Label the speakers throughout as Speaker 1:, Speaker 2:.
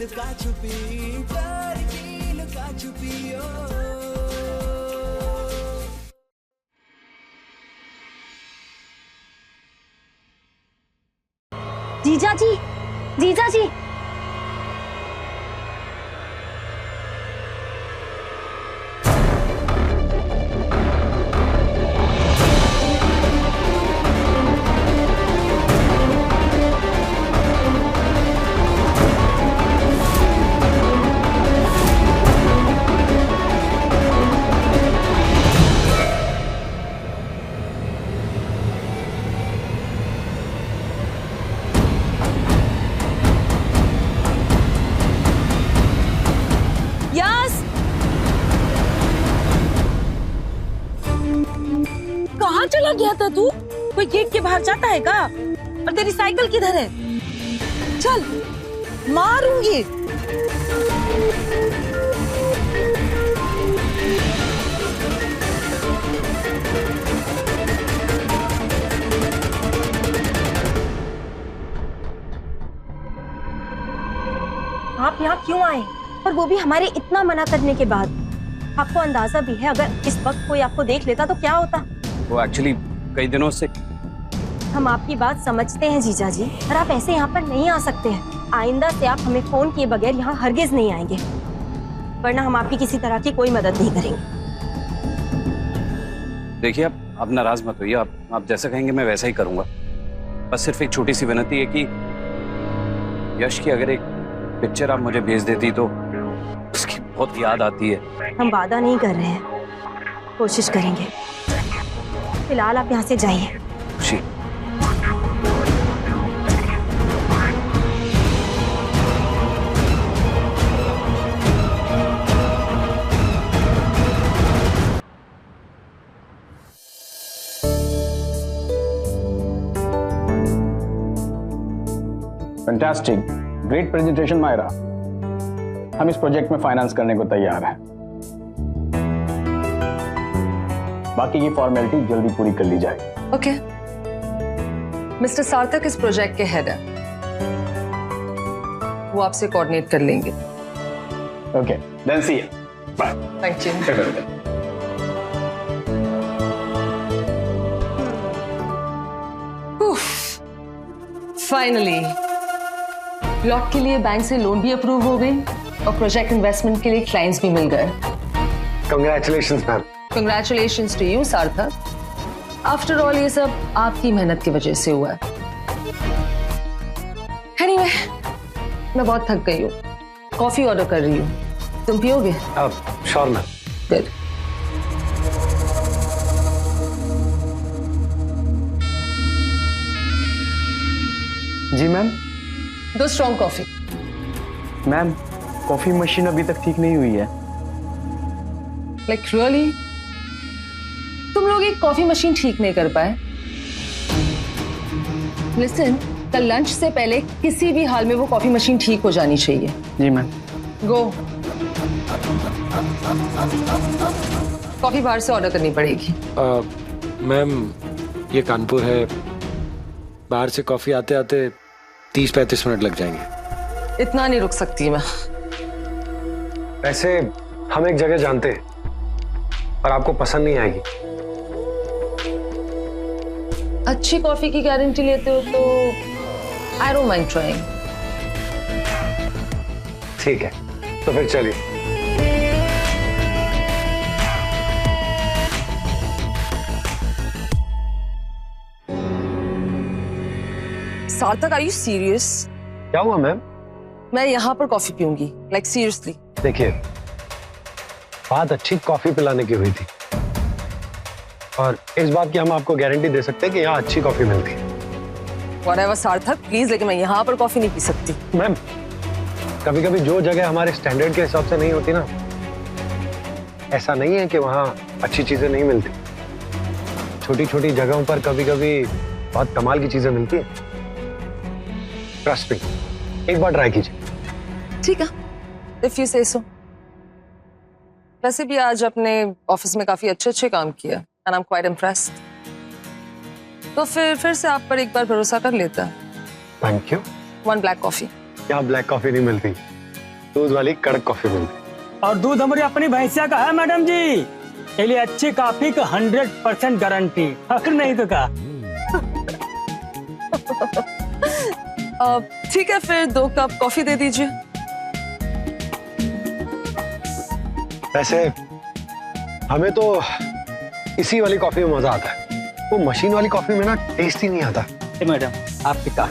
Speaker 1: लुका छुपी, प्यार की लुका छुपी ओ।
Speaker 2: जीजा जी, जीजा जी। कहाँ चला गया था तू? कोई गेट के बाहर जाता है का? और तेरी साइकिल किधर है? चल, मारूंगी। आप यहाँ क्यों आए? और वो भी हमारे इतना मना करने के बाद। आपको अंदाजा भी है अगर इस वक्त कोई आपको देख लेता तो क्या होता?
Speaker 3: वो एक्चुअली कई दिनों से।
Speaker 2: हम आपकी बात समझते हैं जीजा जी, पर आप ऐसे यहाँ पर नहीं आ सकते हैं। आइंदा से आप हमें फोन किए बगैर यहाँ हरगिज नहीं आएंगे, वरना हम आपकी किसी तरह की कोई मदद नहीं करेंगे।
Speaker 3: देखिए आप नाराज मत होइए, आप जैसा कहेंगे मैं वैसा ही करूंगा। बस सिर्फ एक छोटी सी विनती है कि यश की अगर एक पिक्चर आप मुझे भेज देती तो उसकी बहुत याद आती है।
Speaker 2: हम वादा नहीं कर रहे हैं, कोशिश करेंगे। फिलहाल आप यहाँ से जाइए।
Speaker 3: खुशी,
Speaker 4: फैंटास्टिक, ग्रेट प्रेजेंटेशन मायरा। हम इस प्रोजेक्ट में फाइनेंस करने को तैयार हैं। बाकी की फॉर्मेलिटी जल्दी पूरी कर ली जाएगी।
Speaker 5: ओके। मिस्टर सार्थक इस प्रोजेक्ट के हेड है, वो आपसे कोऑर्डिनेट कर लेंगे।
Speaker 4: Okay, then see you, bye.
Speaker 5: Thank you. Finally plot के लिए बैंक से लोन भी अप्रूव हो गई और प्रोजेक्ट इन्वेस्टमेंट के लिए क्लाइंट्स भी मिल गए।
Speaker 6: Congratulations, ma'am.
Speaker 5: Congratulations to you, सार्थक। आफ्टर ऑल ये सब आपकी मेहनत की वजह से हुआ है। Anyway, मैं बहुत थक गई हूँ, कॉफी ऑर्डर कर रही हूँ, तुम पियोगे?
Speaker 6: Sure ma'am.
Speaker 5: गुड।
Speaker 6: जी मैम।
Speaker 5: दो strong coffee.
Speaker 6: Ma'am, coffee machine अभी तक ठीक नहीं हुई है।
Speaker 5: Like really? तुम लोग एक कॉफी मशीन ठीक नहीं कर पाए? लिसन, कल लंच से पहले किसी भी हाल में वो कॉफी मशीन ठीक हो जानी चाहिए।
Speaker 6: जी मैम।
Speaker 5: गो। कॉफी बाहर से ऑर्डर करनी पड़ेगी।
Speaker 6: मैम, ये कानपुर है, बाहर से कॉफी आते आते 30-35 मिनट लग जाएंगे।
Speaker 5: इतना नहीं रुक सकती मैं।
Speaker 6: वैसे हम एक जगह जानते हैं, पर आपको पसंद नहीं आएगी।
Speaker 5: अच्छी कॉफी की गारंटी लेते हो तो आई डोंट माइंड ट्राइंग।
Speaker 6: ठीक है, तो फिर चलिए।
Speaker 5: सार्थक, आर यू सीरियस?
Speaker 6: क्या हुआ मैम?
Speaker 5: मैं यहाँ पर कॉफी पीऊंगी, लाइक सीरियसली।
Speaker 6: देखिए, बात अच्छी कॉफी पिलाने की हुई थी, और इस बात की हम आपको गारंटी दे सकते हैं कि यहाँ अच्छी कॉफी मिलती है।
Speaker 5: व्हाटएवर सार्थक, प्लीज, लेकिन मैं यहाँ पर कॉफी नहीं पी सकती।
Speaker 6: मैम, कभी कभी जो जगह हमारे स्टैंडर्ड के हिसाब से नहीं होती ना, ऐसा नहीं है कि वहाँ अच्छी चीजें नहीं मिलती। छोटी छोटी जगहों पर कभी कभी बहुत कमाल की चीजें मिलती है। ट्रस्ट मी, एक बार ट्राई कीजिए।
Speaker 5: ठीक है, इफ यू से सो। वैसे भी आज अपने ऑफिस में काफी अच्छे काम किया, and I am quite impressed. तो फिर से आप पर एक बार भरोसा कर लेता।
Speaker 6: Thank you.
Speaker 5: 1 black coffee.
Speaker 6: यहाँ ब्लैक कॉफी नहीं मिलती, दूध वाली कड़क कॉफी मिलती।
Speaker 7: और दूध हमारी अपनी भैंसिया का है मैडम जी, इसलिए अच्छी कॉफी का 100% गारंटी। अगर नहीं तो क्या।
Speaker 5: ठीक है, फिर 2 कप कॉफी दे दीजिए।
Speaker 6: वैसे हमें तो इसी वाली कॉफी में मजा आता है, वो मशीन वाली कॉफी में ना टेस्ट ही नहीं आता।
Speaker 7: मैडम आपकी कहा।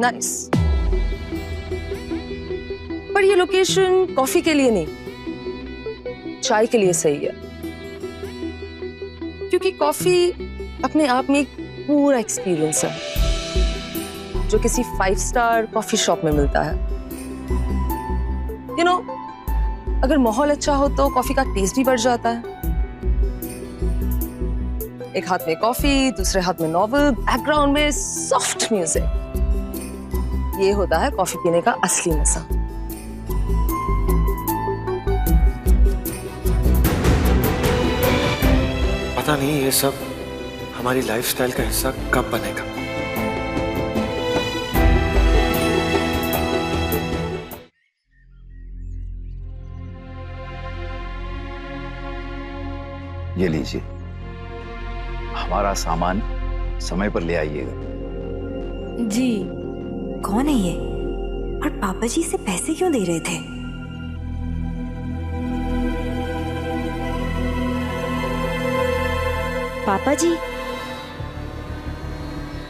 Speaker 5: नाइस। पर ये लोकेशन कॉफी के लिए नहीं, चाय के लिए सही है, क्योंकि कॉफी अपने आप में एक पूरा एक्सपीरियंस है जो किसी 5 स्टार कॉफी शॉप में मिलता है। अगर माहौल अच्छा हो तो कॉफी का टेस्ट भी बढ़ जाता है। एक हाथ में कॉफी, दूसरे हाथ में नॉवेल, बैकग्राउंड में सॉफ्ट म्यूजिक। ये होता है कॉफी पीने का असली मजा।
Speaker 8: पता नहीं ये सब हमारी लाइफस्टाइल का हिस्सा कब बनेगा।
Speaker 9: ये लीजिए, हमारा सामान समय पर ले आइएगा।
Speaker 2: जी। कौन है ये? और पापा जी से पैसे क्यों दे रहे थे? पापा जी,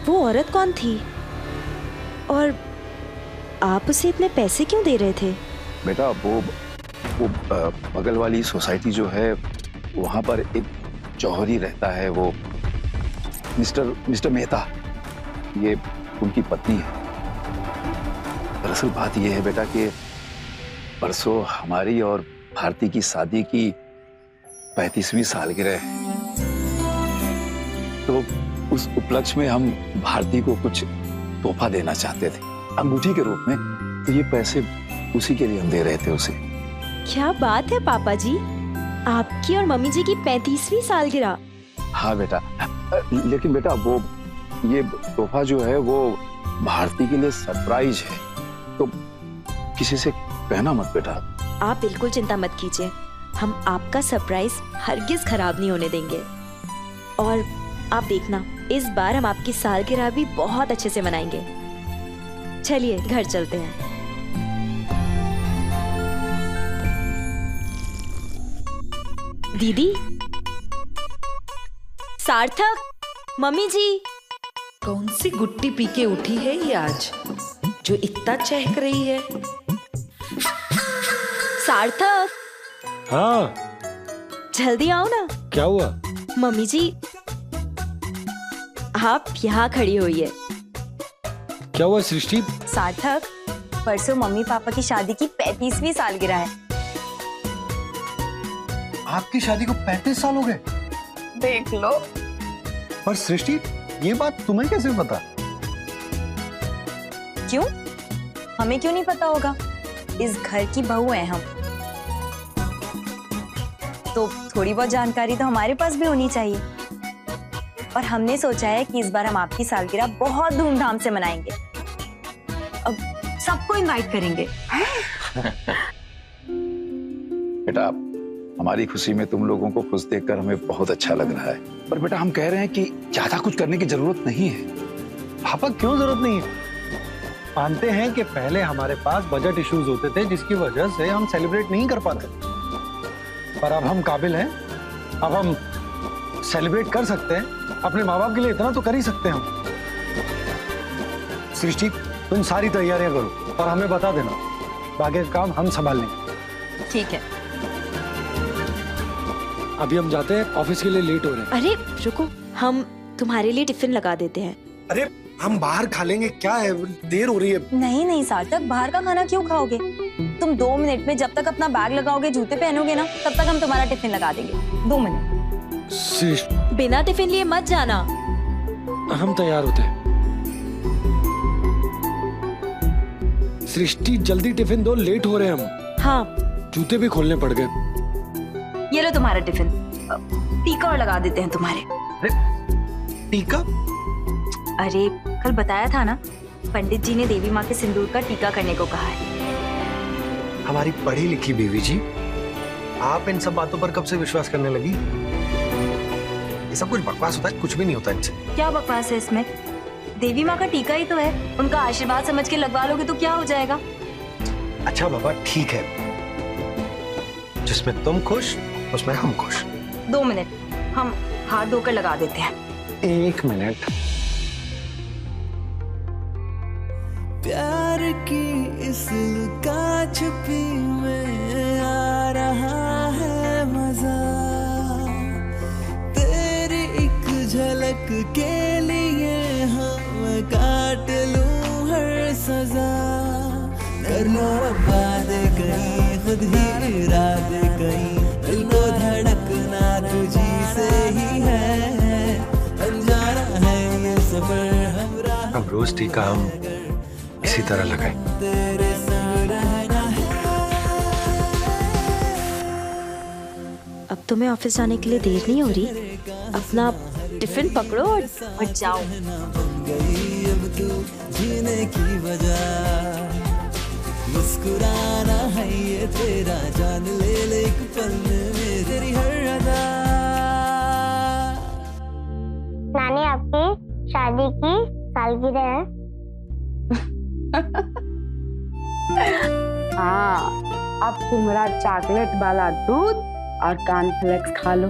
Speaker 2: वो औरत कौन थी? और आप उसे इतने पैसे क्यों दे रहे थे?
Speaker 9: बेटा वो बगल वाली सोसाइटी जो है वहां पर एक जौहरी रहता है, वो मिस्टर मेहता, ये उनकी पत्नी है। दरअसल बात यह है बेटा कि परसों हमारी और भारती की शादी की 35वीं सालगिरह है, तो उस उपलक्ष्य में हम भारती को कुछ तोहफा देना चाहते थे, अंगूठी के रूप में। तो ये पैसे उसी के लिए हम दे रहे थे उसे।
Speaker 2: क्या बात है पापा जी, आपकी और मम्मी जी की 35वीं सालगिरह।
Speaker 9: हाँ बेटा, लेकिन बेटा वो ये तोहफा जो है वो भारती के लिए सरप्राइज है, तो किसी से कहना मत बेटा।
Speaker 2: आप बिल्कुल चिंता मत कीजिए, हम आपका सरप्राइज हरगिज खराब नहीं होने देंगे। और आप देखना, इस बार हम आपकी सालगिरह भी बहुत अच्छे से मनाएंगे। चलिए घर चलते हैं। दीदी, सार्थक, मम्मी जी।
Speaker 10: कौन सी गुट्टी पी के उठी है ये आज जो इतना चहक रही है?
Speaker 2: सार्थक,
Speaker 6: हाँ
Speaker 2: जल्दी आओ ना।
Speaker 6: क्या हुआ?
Speaker 2: मम्मी जी, आप यहाँ खड़ी हुई है।
Speaker 6: क्या हुआ सृष्टि?
Speaker 2: सार्थक, परसों मम्मी पापा की शादी की 35वीं सालगिरह है।
Speaker 6: आपकी शादी को 35 साल हो गए?
Speaker 5: देख लो।
Speaker 6: पर सृष्टि, ये बात तुम्हें कैसे पता?
Speaker 2: क्यों? हमें क्यों नहीं पता होगा? इस घर की बहू हैं हम, तो थोड़ी बहुत जानकारी तो हमारे पास भी होनी चाहिए। और हमने सोचा है कि इस बार हम आपकी सालगिरह बहुत धूमधाम से मनाएंगे। अब सबको इनवाइट करेंगे।
Speaker 9: बेटा हमारी खुशी में तुम लोगों को खुश देखकर हमें बहुत अच्छा लग रहा है, पर बेटा हम कह रहे हैं कि ज्यादा कुछ करने की जरूरत नहीं है।
Speaker 6: पापा क्यों जरूरत नहीं है? मानते हैं कि पहले हमारे पास बजट इश्यूज होते थे जिसकी वजह से हम सेलिब्रेट नहीं कर पाते, पर अब हम काबिल हैं, अब हम सेलिब्रेट कर सकते हैं। अपने माँ बाप के लिए इतना तो कर ही सकते हैं हम। सृष्टि, तुम सारी तैयारियां करो और हमें बता देना, बाकी का काम हम संभाल लेंगे।
Speaker 2: ठीक है।
Speaker 8: अभी हम जाते हैं, ऑफिस के लिए लेट हो रहे हैं।
Speaker 2: अरे रुको, हम तुम्हारे लिए टिफिन लगा देते हैं।
Speaker 8: अरे हम बाहर खा लेंगे, क्या है, देर हो रही है।
Speaker 2: नहीं नहीं सार्थक, बाहर का खाना क्यों खाओगे? तुम 2 मिनट में जब तक अपना बैग लगाओगे, जूते पहनोगे ना, तब तक हम तुम्हारा टिफिन लगा देंगे। 2 मिनट। बिना टिफिन लिए मत जाना।
Speaker 8: हम तैयार होते हैं। सृष्टि जल्दी टिफिन दो, लेट हो रहे हैं हम।
Speaker 2: हाँ।
Speaker 8: जूते भी खोलने पड़ गए।
Speaker 2: ये लो तुम्हारा टिफिन, टीका और लगा देते हैं तुम्हारे।
Speaker 8: टीका?
Speaker 2: अरे कल बताया था ना, पंडित जी ने देवी माँ के सिंदूर का टीका करने को कहा है।
Speaker 6: हमारी पढ़ी लिखी बीवी जी, आप इन सब बातों पर कब से विश्वास करने लगी? ये सब कुछ बकवास होता है, कुछ भी नहीं होता इनसे।
Speaker 2: क्या बकवास है इसमें? देवी माँ का टीका ही तो है, उनका आशीर्वाद समझ के लगवा लोगे तो क्या हो जाएगा।
Speaker 6: अच्छा बाबा ठीक है, जिसमें तुम खुश उसमें हम खुश।
Speaker 2: 2 मिनट, हम हाथ धोकर लगा देते हैं।
Speaker 6: 1 मिनट।
Speaker 1: प्यार की इस लुका छुपी में आ रहा है मजा, तेरी एक झलक के लिए हम काट लूं हर सजा। कर लो वादे कहीं, खुद ही इरादे कहीं, दिल को धड़कना तुझी से ही है, अनजाना है ये सफर हमरा।
Speaker 6: अब रोज टीका हम इसी तरह लगाए।
Speaker 1: तेरे संग रहना है।
Speaker 2: अब तुम्हें ऑफिस जाने के लिए देर नहीं हो रही? अपना टिफिन पकड़ो और जाओ।
Speaker 1: बन गई अब तू जीने की वजह, मुस्कुराना है ये तेरा, जान ले ले एक पल में तेरी हर अदा।
Speaker 11: नानी आपकी शादी की सालगिरह है।
Speaker 12: हाँ, अब तुम्हारा चॉकलेट वाला दूध और कॉर्नफ्लेक्स खा लो।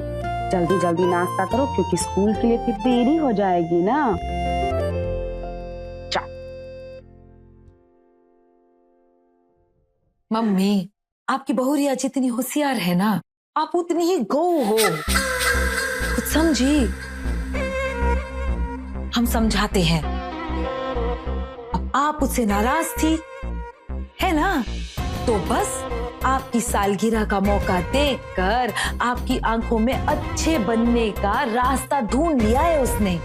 Speaker 12: जल्दी जल्दी नाश्ता करो क्योंकि स्कूल के लिए फिर देरी हो जाएगी ना।
Speaker 10: मम्मी, आपकी बहू रिया जितनी होशियार है ना, आप उतनी ही गो हो। कुछ समझी? हम समझाते हैं। अब आप उससे नाराज थी, है ना? तो बस आपकी सालगिरह का मौका देखकर आपकी आंखों में अच्छे बनने का रास्ता ढूंढ लिया है उसने।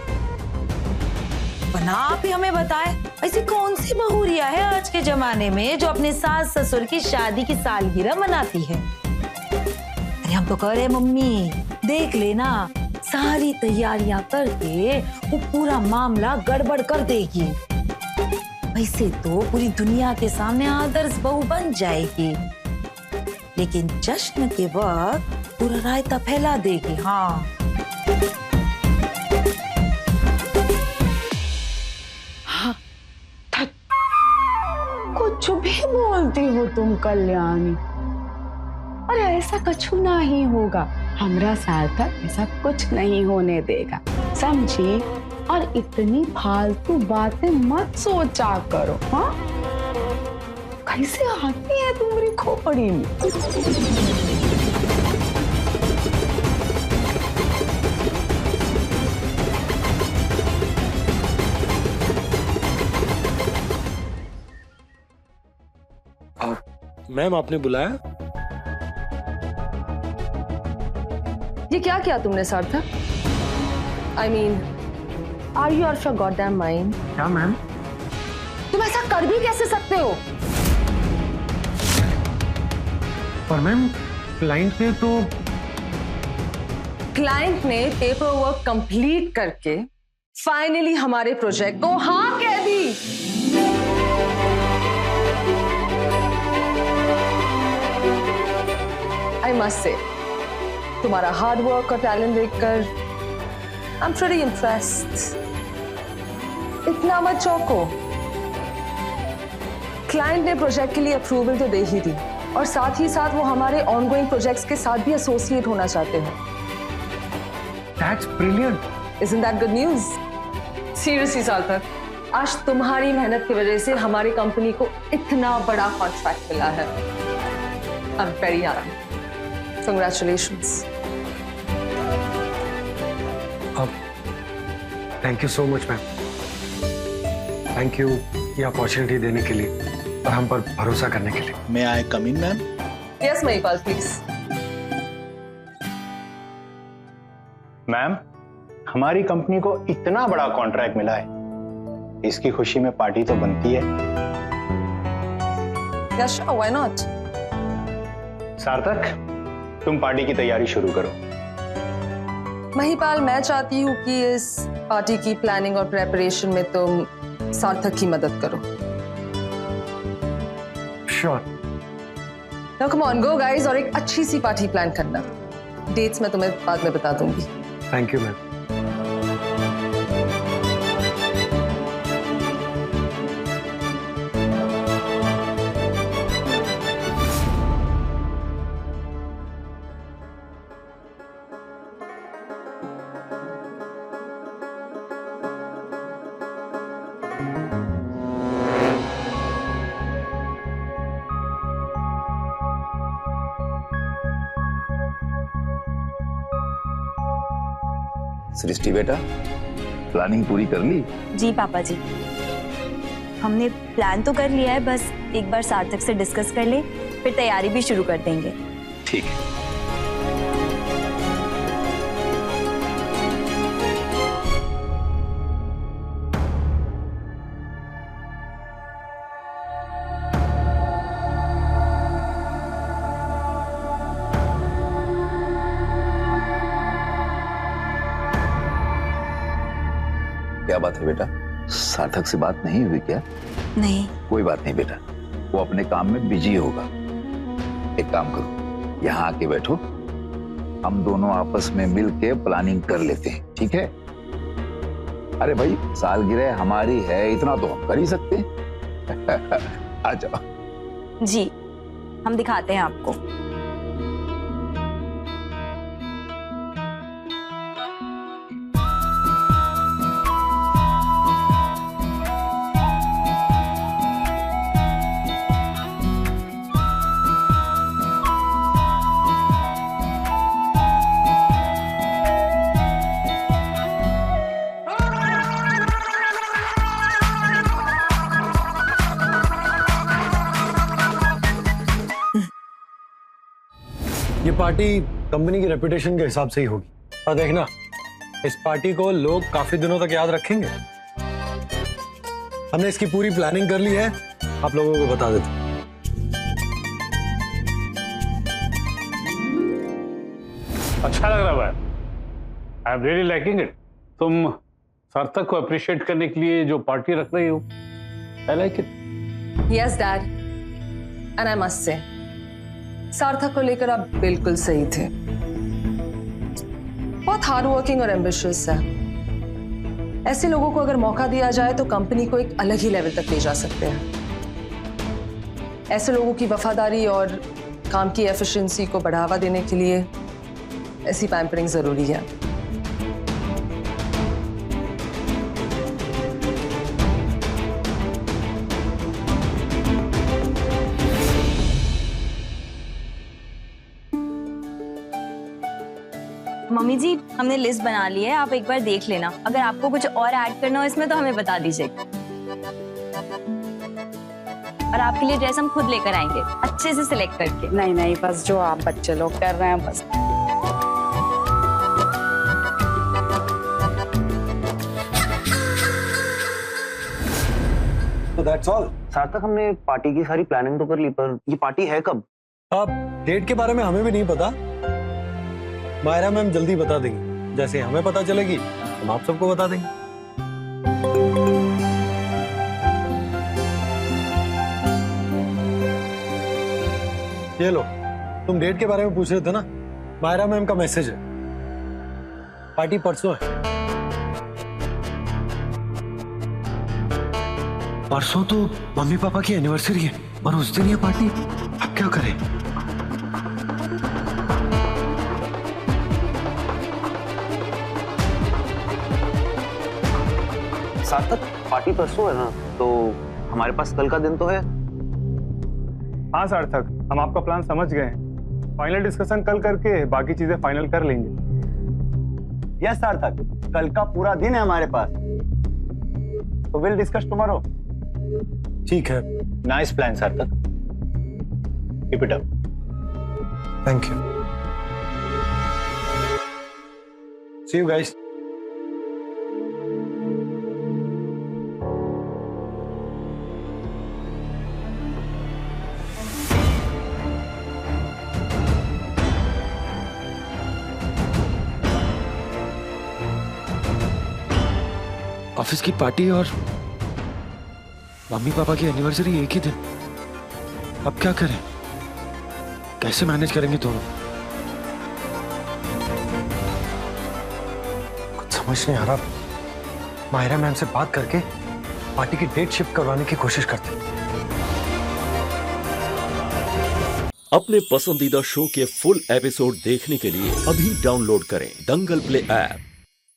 Speaker 10: वरना आप ही हमें बताए, ऐसी कौन सी बहू रिया है आज के जमाने में जो अपने सास ससुर की शादी की सालगिरह मनाती है? अरे हम तो कह रहे मम्मी, देख लेना, सारी तैयारियां करके वो पूरा मामला गड़बड़ कर देगी। वैसे तो पूरी दुनिया के सामने आदर्श बहू बन जाएगी, लेकिन जश्न के वक्त पूरा रायता फैला देगी। हाँ,
Speaker 12: कुछ भी बोलती हो तुम कल्याणी। अरे ऐसा कछु नहीं होगा, हमरा सार्थक ऐसा कुछ नहीं होने देगा, समझी? और इतनी फालतू बातें मत सोचा करो। हाँ, कैसे आती है तुम्हारी खोपड़ी में?
Speaker 8: मैम आपने बुलाया?
Speaker 5: ये क्या किया तुमने सार्थक? I mean, are you out of your goddamn mind?
Speaker 6: क्या मैम?
Speaker 5: तुम ऐसा कर भी कैसे सकते हो?
Speaker 6: पर मैम, क्लाइंट
Speaker 5: ने पेपर वर्क कंप्लीट करके फाइनली हमारे प्रोजेक्ट को हाँ कह दी। आई मस्ट से, तुम्हारा हार्ड वर्क और टैलेंट देखकर आई एम प्रीटी इम्प्रेस्ड। इतना मत चौंको, क्लाइंट ने प्रोजेक्ट के लिए अप्रूवल तो दे ही दी, और साथ ही साथ वो हमारे ऑनगोइंग प्रोजेक्ट्स के साथ भी एसोसिएट होना चाहते हैं।
Speaker 6: That's brilliant.
Speaker 5: Isn't that good news? Seriously सार्थक, आज तुम्हारी मेहनत की वजह से हमारी कंपनी को इतना बड़ा कॉन्ट्रैक्ट मिला है। I'm very happy. Congratulations.
Speaker 6: Thank you so much ma'am. Thank you ये अपॉर्चुनिटी देने के लिए और हम पर भरोसा करने के लिए।
Speaker 9: मैं I come in ma'am?
Speaker 5: Yes, Mahipal, please.
Speaker 4: Ma'am, हमारी कंपनी को इतना बड़ा कॉन्ट्रैक्ट मिला है, इसकी खुशी में पार्टी तो बनती है।
Speaker 5: Yeah, sure, why not?
Speaker 4: सार्थक, तुम पार्टी की तैयारी शुरू करो।
Speaker 5: महिपाल, मैं चाहती हूँ कि इस पार्टी की प्लानिंग और प्रेपरेशन में तुम सार्थक की मदद करो।
Speaker 6: Sure.
Speaker 5: Now come on, go guys, और एक अच्छी सी पार्टी प्लान करना। डेट्स मैं तुम्हें बाद में बता दूंगी।
Speaker 6: Thank you ma'am.
Speaker 9: सृष्टि बेटा, प्लानिंग पूरी कर ली?
Speaker 2: जी पापा जी, हमने प्लान तो कर लिया है, बस एक बार सार्थक से डिस्कस कर ले, फिर तैयारी भी शुरू कर देंगे।
Speaker 9: ठीक है। क्या बात है बेटा, सार्थक से बात नहीं हुई क्या?
Speaker 2: नहीं।
Speaker 9: कोई बात नहीं बेटा, वो अपने काम में बिजी होगा। एक काम करो, यहाँ आके बैठो, हम दोनों आपस में मिल के प्लानिंग कर लेते हैं, ठीक है? अरे भाई, सालगिरह हमारी है, इतना तो हम कर ही सकते हैं। आ जाओ।
Speaker 2: जी, हम दिखाते हैं आपको।
Speaker 6: ये पार्टी कंपनी की रेपुटेशन के हिसाब से ही होगी, और देखना इस पार्टी को लोग काफी दिनों तक याद रखेंगे। हमने इसकी पूरी प्लानिंग कर ली है, आप लोगों को बता देते।
Speaker 13: अच्छा लग रहा है, I am really liking it. तुम सार्थक को अप्रिशिएट करने के लिए जो पार्टी रख रही हो, I like it.
Speaker 5: Yes dad, and I must say सार्थक को लेकर आप बिल्कुल सही थे। बहुत हार्ड वर्किंग और एम्बिशियस है। ऐसे लोगों को अगर मौका दिया जाए तो कंपनी को एक अलग ही लेवल तक ले जा सकते हैं। ऐसे लोगों की वफादारी और काम की एफिशिएंसी को बढ़ावा देने के लिए ऐसी पैम्परिंग जरूरी है।
Speaker 2: मम्मी जी, हमने लिस्ट बना ली है, आप एक बार देख लेना। अगर आपको कुछ और ऐड करना हो इसमें तो हमें बता दीजिएगा। और आपके लिए ड्रेस हम खुद लेकर आएंगे, अच्छे से सिलेक्ट करके।
Speaker 12: नहीं नहीं, बस जो आप बच्चे लोग कर रहे हैं बस।
Speaker 6: तो दैट्स ऑल।
Speaker 14: सार्थक, हमने पार्टी की सारी प्लानिंग तो कर ली, पर ये पार्टी है कब?
Speaker 6: अब डेट के बारे में हमें भी नहीं पता, मायरा मैम जल्दी बता देंगी। जैसे हमें पता चलेगी हम आप सबको बता देंगे। ये लो, तुम डेट के बारे में पूछ रहे थे ना, मायरा मैम का मैसेज है, पार्टी परसों है।
Speaker 8: परसों तो मम्मी पापा की एनिवर्सरी है और उस दिन ये पार्टी, अब क्या करें?
Speaker 14: सार्थक, पार्टी परसों है ना, तो हमारे पास कल का दिन तो है।
Speaker 15: हाँ सार्थक, हम आपका प्लान समझ गए हैं। फाइनल डिस्कशन कल करके बाकी चीजें फाइनल कर लेंगे।
Speaker 16: यस सार्थक, कल का पूरा दिन है हमारे पास, तो विल डिस्कस टुमारो।
Speaker 6: ठीक है।
Speaker 16: Nice plan Sarthak, keep it up.
Speaker 6: Thank you. See you guys.
Speaker 8: Office की पार्टी और मम्मी पापा की एनिवर्सरी एक ही दिन। अब क्या करें, कैसे मैनेज करेंगे दोनों?
Speaker 6: कुछ समझ नहीं आ रहा। माहिरा मैम से बात करके पार्टी की डेट शिफ्ट करवाने की कोशिश करते।
Speaker 17: अपने पसंदीदा शो के फुल एपिसोड देखने के लिए अभी डाउनलोड करें दंगल प्ले ऐप।